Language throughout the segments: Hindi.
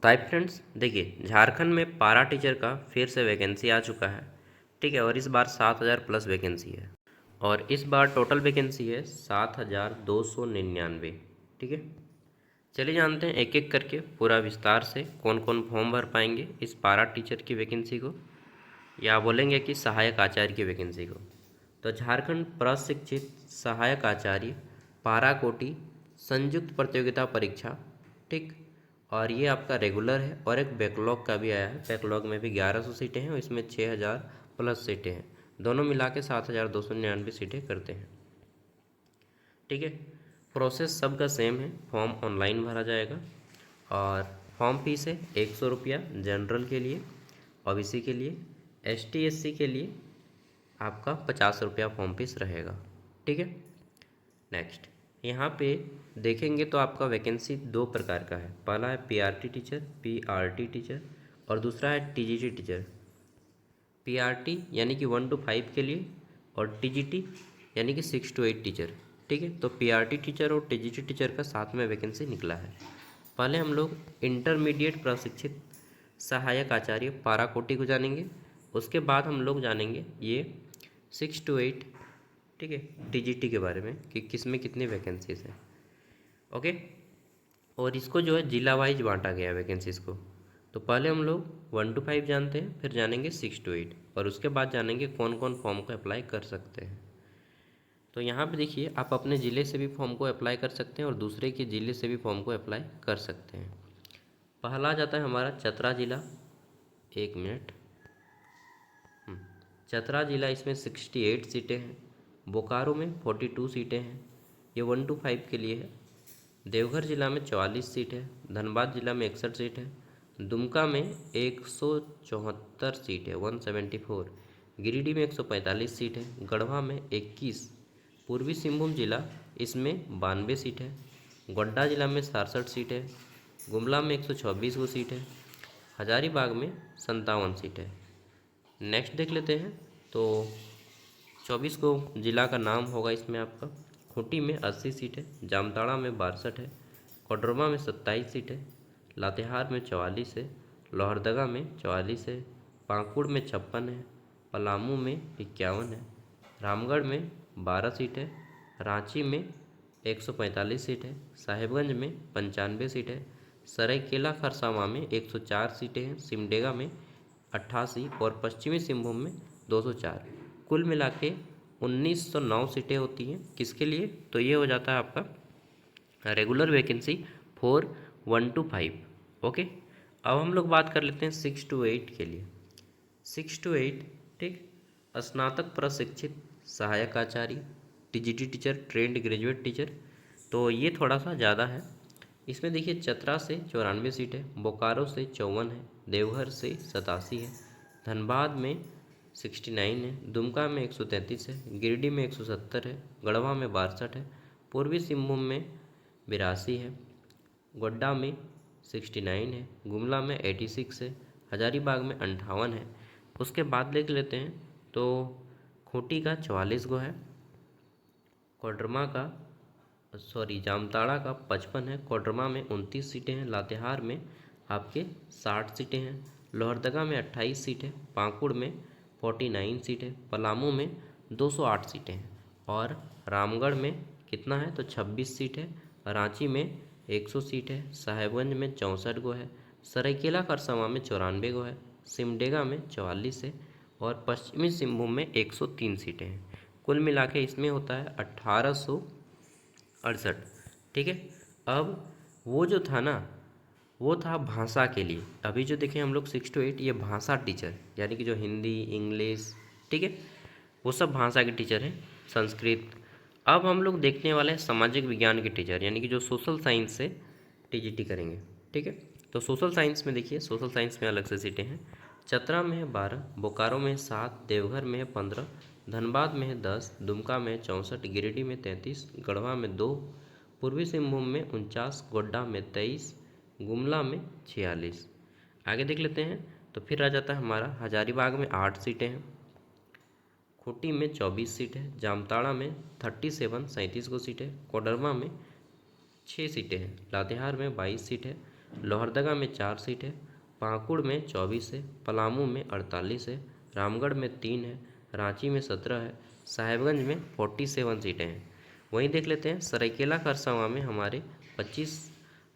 तो हाय फ्रेंड्स, देखिए झारखंड में पारा टीचर का फिर से वैकेंसी आ चुका है। ठीक है, और इस बार 7,000 प्लस वैकेंसी है। और इस बार टोटल वैकेंसी है 7,299। ठीक है, चलिए जानते हैं एक एक करके पूरा विस्तार से कौन कौन फॉर्म भर पाएंगे इस पारा टीचर की वैकेंसी को, या बोलेंगे कि सहायक आचार्य की वैकेंसी को। तो झारखंड प्रशिक्षित सहायक आचार्य पारा कोटि संयुक्त प्रतियोगिता परीक्षा। ठीक, और ये आपका रेगुलर है और एक बैकलॉग का भी आया है। बैकलॉग में भी 1100 सीटें हैं और इसमें 6,000 प्लस सीटें हैं। दोनों मिला के 7,299 सीटें करते हैं। ठीक है, प्रोसेस सबका सेम है। फॉर्म ऑनलाइन भरा जाएगा और फॉर्म फीस है 100 रुपया जनरल के लिए, ओबीसी के लिए, एसटी एससी के लिए आपका 50 रुपया फॉर्म फीस रहेगा। ठीक है, नेक्स्ट यहाँ पे देखेंगे तो आपका वैकेंसी दो प्रकार का है। पहला है पीआरटी टीचर और दूसरा है टीजीटी टीचर। पीआरटी यानी कि 1 to 5 के लिए और टीजीटी यानी कि 6 to 8 टीचर। ठीक है, तो पीआरटी टीचर और टीजीटी टीचर का साथ में वैकेंसी निकला है। पहले हम लोग इंटरमीडिएट प्रशिक्षित सहायक आचार्य पारा कोटि को जानेंगे, उसके बाद हम लोग जानेंगे ये 6 to 8, ठीक है, टीजीटी के बारे में कि किस में कितनी वैकेंसीज है। ओके, और इसको जो है जिला वाइज बांटा गया वैकेंसीज को। तो पहले हम लोग 1 to 5 जानते हैं, फिर जानेंगे 6 to 8 और उसके बाद जानेंगे कौन कौन फॉर्म को अप्लाई कर सकते हैं। तो यहाँ पे देखिए, आप अपने ज़िले से भी फॉर्म को अप्लाई कर सकते हैं और दूसरे के ज़िले से भी फॉर्म को अप्लाई कर सकते हैं। पहला जाता है हमारा चतरा ज़िला। एक मिनट, चतरा ज़िला, इसमें 68 सीटें हैं। बोकारो में 42 सीटें हैं, ये 1 to 5 के लिए है। देवघर जिला में 44 सीट है। धनबाद जिला में 61 सीट है। दुमका में 174 सीट है, 174। गिरिडीह में 145 सीट है। गढ़वा में 21। पूर्वी सिंहभूम जिला, इसमें 92 सीट है। गोड्डा जिला में 67 सीट है। गुमला में 126 वो सीट है। हजारीबाग में 57 सीट है। नेक्स्ट देख लेते हैं। तो 24 को जिला का नाम होगा इसमें आपका। खूंटी में 80 सीट है। जामताड़ा में 62 है। कोडरमा में 27 सीट है। लातेहार में 44 है। लोहरदगा में 44 है। पाकुड़ में 56 है। पलामू में 51 है। रामगढ़ में 12 सीट है। रांची में 145 सीट है। साहिबगंज में 95 सीट है। सरायकेला खरसावां में 104 सीटें हैं। सिमडेगा में 88 और पश्चिमी सिंहभूम में 204। कुल मिला के 1909 सीटें होती हैं। किसके लिए? तो ये हो जाता है आपका regular vacancy for 1 to 5। Okay, अब हम लोग बात कर लेते हैं 6 to 8 के लिए। 6 to 8, ठीक, स्नातक प्रशिक्षित सहायक आचार्य, TGT teacher, trained graduate teacher. तो ये थोड़ा सा ज़्यादा है। इसमें देखिए, चतरा से 94 सीट है। बोकारो से 54 है। देवघर से 87 है। धनबाद में 69 है। दुमका में 133 है। गिरिडीह में 170 है। गढ़वा में 62 है। पूर्वी सिंहभूम में 82 है। गोड्डा में 69 है। गुमला में 86 है। हजारीबाग में 58 है। उसके बाद देख लेते हैं तो खूंटी का 44 गो है। कोडरमा का जामताड़ा का 55 है। कोडरमा में 29 सीटें हैं। लातेहार में आपके 60 सीटें हैं। लोहरदगा में 28 सीट है। पाकुड़ में 49 सीट है। पलामू में 208 सीटें हैं। और रामगढ़ में कितना है? तो 26 सीट है। रांची में 100 सीट है। साहेबगंज में 64 गो है। सरायकेला खरसावां में 94 गो है। सिमडेगा में 44 है। और पश्चिमी सिंहभूम में 103 सीटें हैं। कुल मिला के इसमें होता है 1868। ठीक है, अब वो जो था ना, वो था भाषा के लिए। अभी जो देखें हम लोग 6 to 8, ये भाषा टीचर यानी कि जो हिंदी, इंग्लिश, ठीक है, वो सब भाषा के टीचर हैं, संस्कृत। अब हम लोग देखने वाले हैं सामाजिक विज्ञान के टीचर, यानी कि जो सोशल साइंस से टीजीटी करेंगे। ठीक है, तो सोशल साइंस में देखिए, सोशल साइंस में अलग से सीटें हैं। चतरा में है 12, बोकारो में 7, देवघर में है 15, धनबाद में है 10, दुमका में 64, गिरिडीह में 33, गढ़वा में 2, पूर्वी सिंहभूम में 49, गोड्डा में 23, गुमला में 46। आगे देख लेते हैं तो फिर आ जाता है हमारा हजारीबाग में 8 सीटें हैं। खूंटी में 24 सीट है। जामताड़ा में 37 को सीट है। कोडरमा में 6 सीटें हैं। लातेहार में 22 सीट है। लोहरदगा में 4 सीट है, पाकुड़ में 24 है, पलामू में 48 है, रामगढ़ में 3 है, रांची में 17 है, साहेबगंज में 47 सीटें हैं। वहीं देख लेते हैं सरायकेला खरसावां में हमारे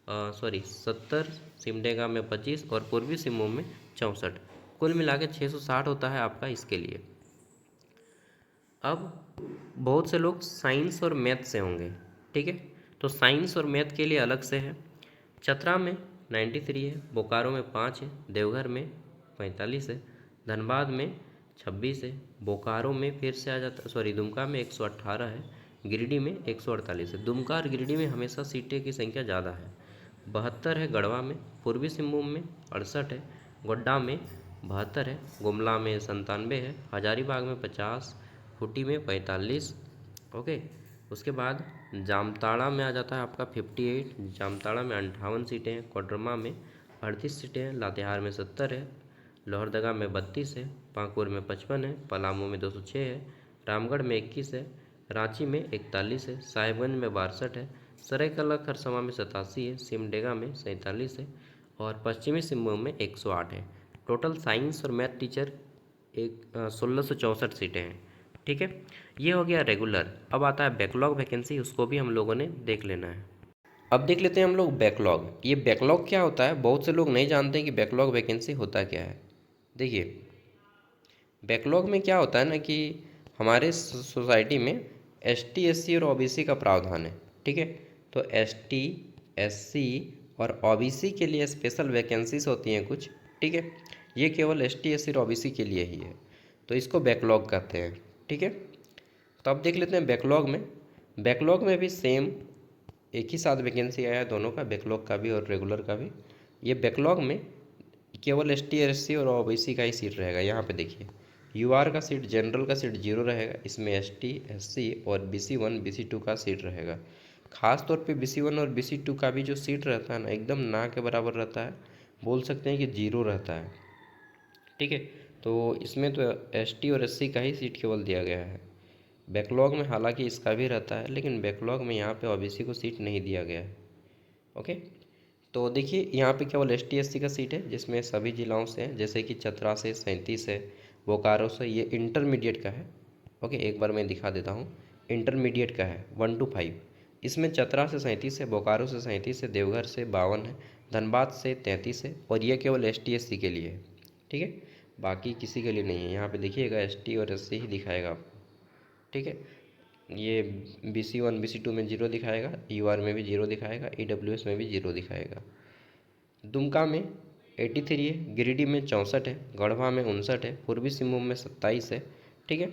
70, सिमडेगा में 25 और पूर्वी सिंहभूम में 64। कुल मिला के 660 होता है आपका इसके लिए। अब बहुत से लोग साइंस और मैथ से होंगे, ठीक है, तो साइंस और मैथ के लिए अलग से है। चतरा में 93 है, बोकारो में 5 है, देवघर में 45 है, धनबाद में 26 है, बोकारो में फिर से आ जाता, दुमका में 118 है, गिरिडीह में 148 है। दुमका और गिरिडीह में हमेशा सीटें की संख्या ज़्यादा है। 72 है गढ़वा में, पूर्वी सिंहभूम में 68 है, गोड्डा में 72 है, गुमला में 97 है, हजारीबाग में 50, खूंटी में 45। ओके, उसके बाद जामताड़ा में आ जाता है आपका 58, जामताड़ा में 58 सीटें हैं, कोडरमा में 38 सीटें हैं, लातेहार में 70 है, लोहरदगा में 32 है, पाकुड़ में 55 है, पलामू में 206 है, रामगढ़ में 21 है, रांची में 41 है, साहिबगंज में 62 है, सरायकेला खरसावां में 87 है, सिमडेगा में 47 है और पश्चिमी सिंहभूम में 108 है। टोटल साइंस और मैथ टीचर 1664 सीटें हैं, ठीक है। ये हो गया रेगुलर। अब आता है बैकलॉग वैकेंसी, उसको भी हम लोगों ने देख लेना है। अब देख लेते हैं हम लोग बैकलॉग। ये बैकलॉग क्या होता है, बहुत से लोग नहीं जानते कि बैकलॉग वैकेंसी होता क्या है। देखिए, बैकलॉग में क्या होता है ना कि हमारे सोसाइटी में एसटी, एससी और ओबीसी का प्रावधान है, ठीक है। तो एसटी, एससी और ओबीसी के लिए स्पेशल वैकेंसीज होती हैं कुछ, ठीक है। ये केवल एसटी, एससी और ओबीसी के लिए ही है, तो इसको बैकलॉग कहते हैं, ठीक है। तो अब देख लेते हैं बैकलॉग में। बैकलॉग में भी सेम एक ही साथ वैकेंसी आया है दोनों का, बैकलॉग का भी और रेगुलर का भी। ये बैकलॉग में केवल एसटी, एससी और ओबीसी का ही सीट रहेगा। यहाँ पे देखिए, यूआर का सीट, जनरल का सीट 0 रहेगा, इसमें एसटी, एससी और BC1, BC2 का सीट रहेगा। खास तौर पे BC1 और BC2 का भी जो सीट रहता है ना, एकदम ना के बराबर रहता है, बोल सकते हैं कि 0 रहता है, ठीक है। तो इसमें तो एसटी और एससी का ही सीट केवल दिया गया है। बैकलॉग में हालांकि इसका भी रहता है, लेकिन बैकलॉग में यहाँ पे ओबीसी को सीट नहीं दिया गया है। ओके, तो देखिए यहाँ पे केवल एसटी, एससी का सीट है, जिसमें सभी जिलों से हैं, जैसे कि चतरा से 37 है, बोकारो से, ये इंटरमीडिएट का है। ओके, एक बार मैं दिखा देता हूँ, इंटरमीडिएट का है 1 to 5। इसमें चतरा से 37 है, बोकारो से 37 है, देवघर से 52 है, धनबाद से 33 है, और ये केवल एसटी, एससी के लिए है, ठीक है। बाकी किसी के लिए नहीं है। यहाँ पे देखिएगा एसटी और एससी ही दिखाएगा आपको, ठीक है। ये BC1, BC2 में 0 दिखाएगा, यूआर में भी 0 दिखाएगा, EWS में भी 0 दिखाएगा। दुमका में 83 है, गिरिडीह में 64 है, गढ़वा में 59 है, पूर्वी सिंहभूम में 27 है, ठीक है।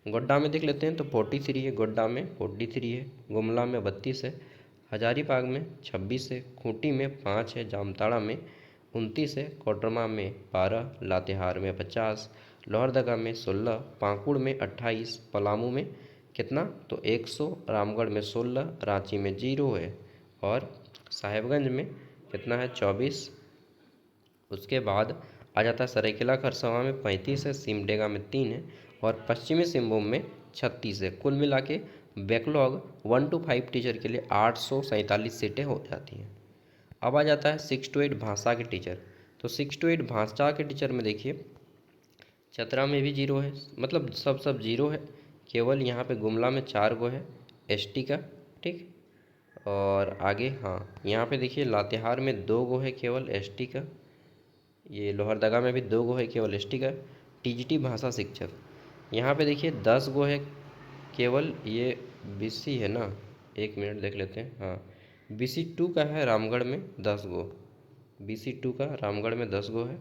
गोड्डा में देख लेते हैं तो 43 है, गोड्डा में 43 है, गुमला में 32 है, हजारीबाग में 26 है, खूंटी में 5 है, जामताड़ा में 29 है, कोडरमा में 12, लातेहार में 50, लोहरदगा में 16, पाकुड़ में 28, पलामू में कितना तो 100, रामगढ़ में 16, रांची में 0 है और साहेबगंज में कितना है 24। उसके बाद आ जाता है सरायकेला खरसावां में 35 है, सिमडेगा में 3 है और पश्चिमी सिंहभूम में 36 है। कुल मिला के बैकलॉग 1 to 5 टीचर के लिए 847 सीटें हो जाती हैं। अब आ जाता है 6 to 8 भाषा के टीचर। तो 6 to 8 भाषा के टीचर में देखिए, चतरा में भी 0 है, मतलब सब 0 है, केवल यहाँ पे गुमला में 4 गो है एसटी का, ठीक। और आगे हाँ, यहाँ पे देखिए लातेहार में 2 गो है केवल एसटी का, ये लोहरदगा में भी 2 गो है केवल एसटी का। टीजीटी भाषा शिक्षक यहाँ पे देखिए 10 गो है केवल, ये बीसी है ना, एक मिनट देख लेते हैं, हाँ BC2 का है रामगढ़ में 10 गो, BC2 का रामगढ़ में 10 गो है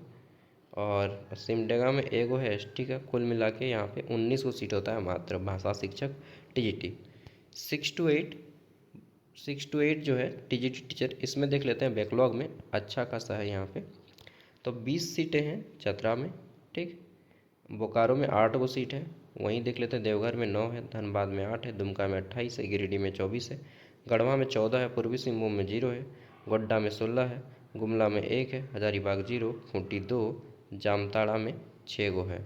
और सिमडेगा में 1 गो है एसटी का। कुल मिला के यहाँ पे 19 गो सीट होता है मात्र भाषा शिक्षक टीजीटी। 6 to 8 जो है टीजीटी टीचर, इसमें देख लेते हैं बैकलॉग में अच्छा खासा है यहाँ पे। तो 20 सीटें हैं चतरा में, ठीक। बोकारो में 8 गो सीट है, वहीं देख लेते हैं देवघर में 9 है, धनबाद में 8 है, दुमका में 28 है, गिरिडीह में 24 है, गढ़वा में 14 है, पूर्वी सिंहभूम में 0 है, गोड्डा में 16 है, गुमला में 1 है, हजारीबाग 0, खूंटी 2, जामताड़ा में 6 गो है।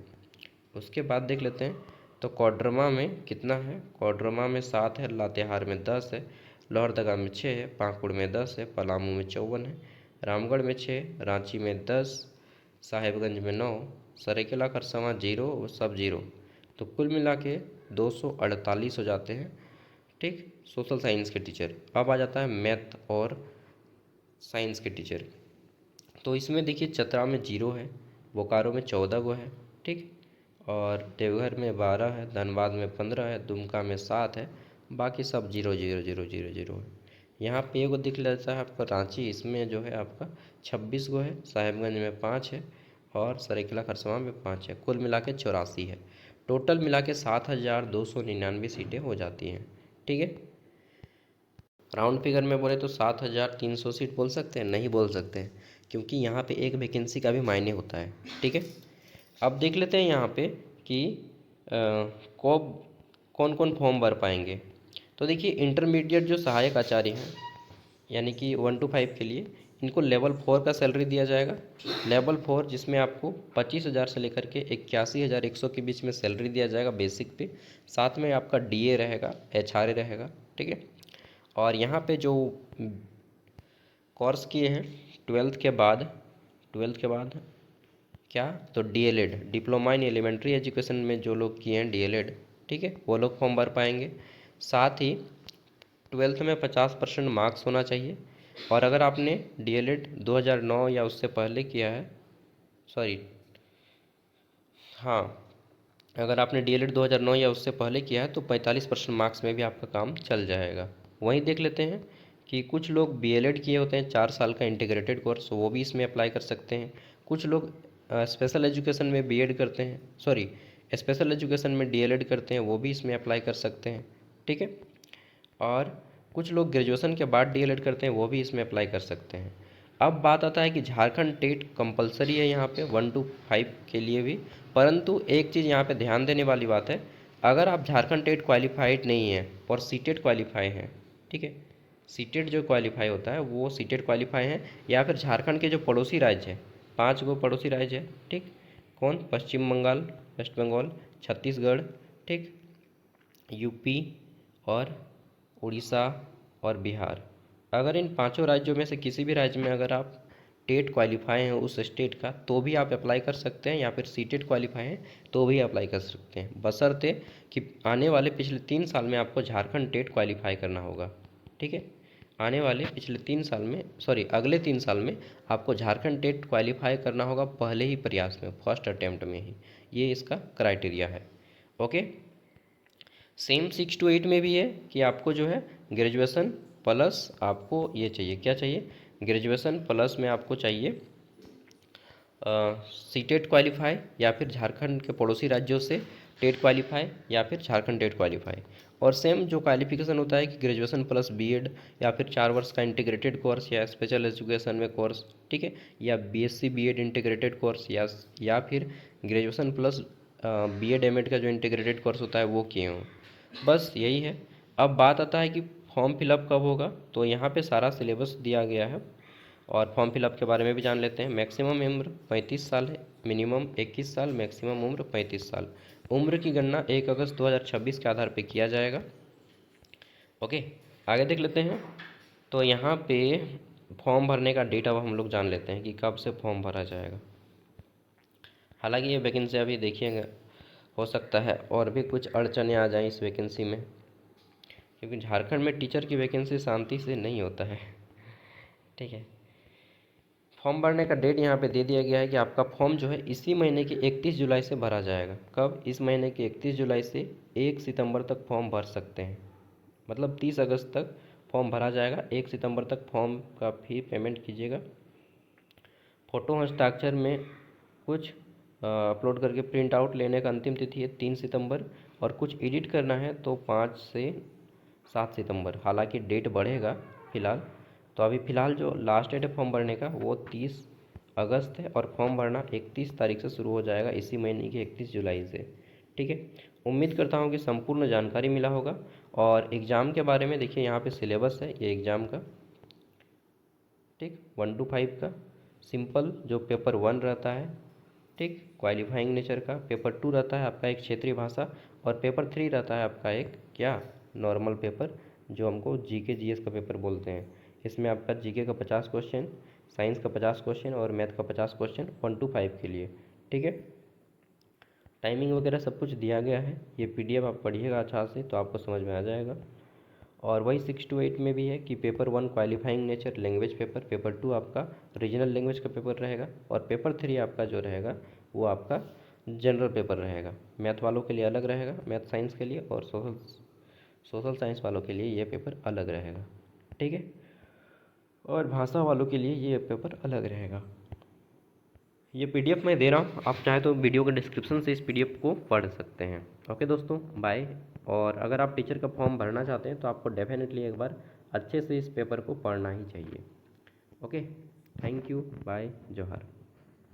उसके बाद देख लेते हैं तो कोडरमा में कितना है, कोडरमा में 7 है, लातेहार में 10 है, लोहरदगा में 6 है, पाकुड़ में 10 है, पलामू में 54 है, रामगढ़ में 6, रांची में 10, साहेबगंज में 9, सरायकेला खरसावां 0, सब 0। तो कुल मिला के 248 हो जाते हैं। ठीक, सोशल साइंस के टीचर। अब आ जाता है मैथ और साइंस के टीचर। तो इसमें देखिए चतरा में 0 है, बोकारो में 14 गो है। ठीक, और देवघर में 12 है, धनबाद में 15 है, दुमका में 7 है, बाकी सब 0 0 0 0 0 है। यहाँ पे एगो दिख लेता है आपका रांची, इसमें जो है आपका 26 गो है, साहेबगंज में 5 है और सरायकेला खरसावां में 5 है। कुल मिला के 84 है। टोटल मिला के 7,299 सीटें हो जाती हैं। ठीक है, राउंड फिगर में बोले तो 7,300 सीट बोल सकते हैं? नहीं बोल सकते हैं, क्योंकि यहाँ पे एक वैकेंसी का भी मायने होता है। ठीक है, अब देख लेते हैं यहाँ पे कि कब कौन कौन फॉर्म भर पाएंगे। तो देखिए इंटरमीडिएट जो सहायक आचार्य हैं, यानी कि 1 to 5 के लिए इनको लेवल 4 का सैलरी दिया जाएगा। लेवल 4 जिसमें आपको 25,000 से लेकर के 81,100 के बीच में सैलरी दिया जाएगा बेसिक पे। साथ में आपका डीए रहेगा, एचआरए रहेगा। ठीक है, और यहाँ पे जो कोर्स किए हैं 12th के बाद क्या, तो DElEd, diploma in elementary education में जो लोग किए हैं डीएलएड, ठीक है, वो लोग फॉर्म भर पाएंगे। साथ ही 12th में 50% मार्क्स होना चाहिए। और अगर आपने डीएलएड 2009 या उससे पहले किया है, सॉरी हाँ, अगर आपने डीएलएड 2009 या उससे पहले किया है तो 45% मार्क्स में भी आपका काम चल जाएगा। वहीं देख लेते हैं कि कुछ लोग बीएलएड किए होते हैं 4 साल का इंटीग्रेटेड कोर्स, वो भी इसमें अप्लाई कर सकते हैं। कुछ लोग स्पेशल एजुकेशन में बीएड करते हैं, सॉरी स्पेशल एजुकेशन में डीएलएड करते हैं, वो भी इसमें अप्लाई कर सकते हैं। ठीक है, और कुछ लोग ग्रेजुएशन के बाद डीएलएड करते हैं, वो भी इसमें अप्लाई कर सकते हैं। अब बात आता है कि झारखंड टेट कंपलसरी है यहाँ पे 1 to 5 के लिए भी। परंतु एक चीज़ यहाँ पे ध्यान देने वाली बात है, अगर आप झारखंड टेट क्वालिफाइड नहीं है और सीटेट क्वालिफाई हैं, ठीक है, सीटेट जो क्वालिफाई होता है वो सीटेट क्वालिफाई है, या फिर झारखंड के जो पड़ोसी राज्य है, 5 गो पड़ोसी राज्य है, ठीक, कौन, पश्चिम बंगाल, वेस्ट बंगाल, छत्तीसगढ़, ठीक, यूपी और उड़ीसा और बिहार। अगर इन पांचों राज्यों में से किसी भी राज्य में अगर आप टेट क्वालिफाई हैं उस स्टेट का, तो भी आप अप्लाई कर सकते हैं, या फिर सीटेट क्वालिफाई हैं तो भी अप्लाई कर सकते हैं, बशर्ते कि आने वाले पिछले 3 साल में आपको झारखंड टेट क्वालिफाई करना होगा। ठीक है, आने वाले पिछले 3 साल में, सॉरी अगले 3 साल में आपको झारखंड टेट क्वालिफाई करना होगा पहले ही प्रयास में, फर्स्ट अटैम्प्ट में ही। ये इसका क्राइटेरिया है। ओके, सेम 6 to 8 में भी है कि आपको जो है ग्रेजुएशन प्लस आपको ये चाहिए, क्या चाहिए, ग्रेजुएशन प्लस में आपको चाहिए सीटेट क्वालिफाई, या फिर झारखंड के पड़ोसी राज्यों से टेट क्वालिफाई, या फिर झारखंड टेट क्वालिफाई। और सेम जो क्वालिफिकेशन होता है कि ग्रेजुएशन प्लस बीएड, या फिर 4 वर्ष का इंटीग्रेटेड कोर्स या स्पेशल एजुकेशन में कोर्स, ठीक है, या बीएससी बीएड इंटीग्रेटेड कोर्स, या फिर ग्रेजुएशन प्लस बीएड एमएड का जो इंटीग्रेटेड कोर्स होता है वो किए हों। बस यही है। अब बात आता है कि फॉर्म फिलअप कब होगा, तो यहाँ पे सारा सिलेबस दिया गया है और फॉर्म फिलअप के बारे में भी जान लेते हैं। मैक्सिमम उम्र 35 साल है, मिनिमम 21 साल, मैक्सिमम उम्र 35 साल। उम्र की गणना 1 अगस्त 2026 के आधार पर किया जाएगा। ओके, आगे देख लेते हैं। तो यहाँ पे फॉर्म भरने का डेट अब हम लोग जान लेते हैं कि कब से फॉर्म भरा जाएगा। हालांकि ये वैकेंसी अभी देखिएगा, हो सकता है और भी कुछ अड़चनें आ जाएं इस वैकेंसी में, क्योंकि झारखंड में टीचर की वैकेंसी शांति से नहीं होता है। ठीक है, फॉर्म भरने का डेट यहाँ पे दे दिया गया है कि आपका फॉर्म जो है इसी महीने की 31 जुलाई से भरा जाएगा। कब, इस महीने की 31 जुलाई से 1 सितंबर तक फॉर्म भर सकते हैं, मतलब 30 अगस्त तक फॉर्म भरा जाएगा। 1 सितंबर तक फॉर्म का फी पेमेंट कीजिएगा। फ़ोटो हस्ताक्षर में कुछ अपलोड करके प्रिंट आउट लेने का अंतिम तिथि है 3 सितंबर, और कुछ एडिट करना है तो 5 से 7 सितंबर। हालांकि डेट बढ़ेगा फ़िलहाल, तो अभी फ़िलहाल जो लास्ट डेट है फॉर्म भरने का वो 30 अगस्त है, और फॉर्म भरना 31 तारीख से शुरू हो जाएगा, इसी महीने की 31 जुलाई से। ठीक है, उम्मीद करता हूँ कि संपूर्ण जानकारी मिला होगा। और एग्ज़ाम के बारे में देखिए, यहाँ पे सिलेबस है ये एग्ज़ाम का, ठीक, 1 to 5 का। सिंपल जो पेपर 1 रहता है, ठीक, क्वालिफाइंग नेचर का। पेपर 2 रहता है आपका एक क्षेत्रीय भाषा, और पेपर 3 रहता है आपका एक क्या, नॉर्मल पेपर, जो हमको जीके जीएस का पेपर बोलते हैं। इसमें आपका जीके का 50 क्वेश्चन, साइंस का 50 क्वेश्चन और मैथ का 50 क्वेश्चन 1 to 5 के लिए। ठीक है, टाइमिंग वगैरह सब कुछ दिया गया है। ये PDF आप पढ़िएगा अच्छा से तो आपको समझ में आ जाएगा। और वही 6 to 8 में भी है कि paper 1 qualifying nature language paper, paper 2 आपका रीजनल लैंग्वेज का पेपर रहेगा, और पेपर 3 आपका जो रहेगा वो आपका जनरल पेपर रहेगा। मैथ वालों के लिए अलग रहेगा, मैथ साइंस के लिए, और सोशल साइंस वालों के लिए ये पेपर अलग रहेगा। ठीक है, और भाषा वालों के लिए ये पेपर अलग रहेगा। ये PDF मैं दे रहा हूँ, आप चाहे तो वीडियो के डिस्क्रिप्शन से इस PDF को पढ़ सकते हैं। ओके दोस्तों, बाय। और अगर आप टीचर का फॉर्म भरना चाहते हैं तो आपको डेफिनेटली एक बार अच्छे से इस पेपर को पढ़ना ही चाहिए। ओके, थैंक यू, बाय, जोहार।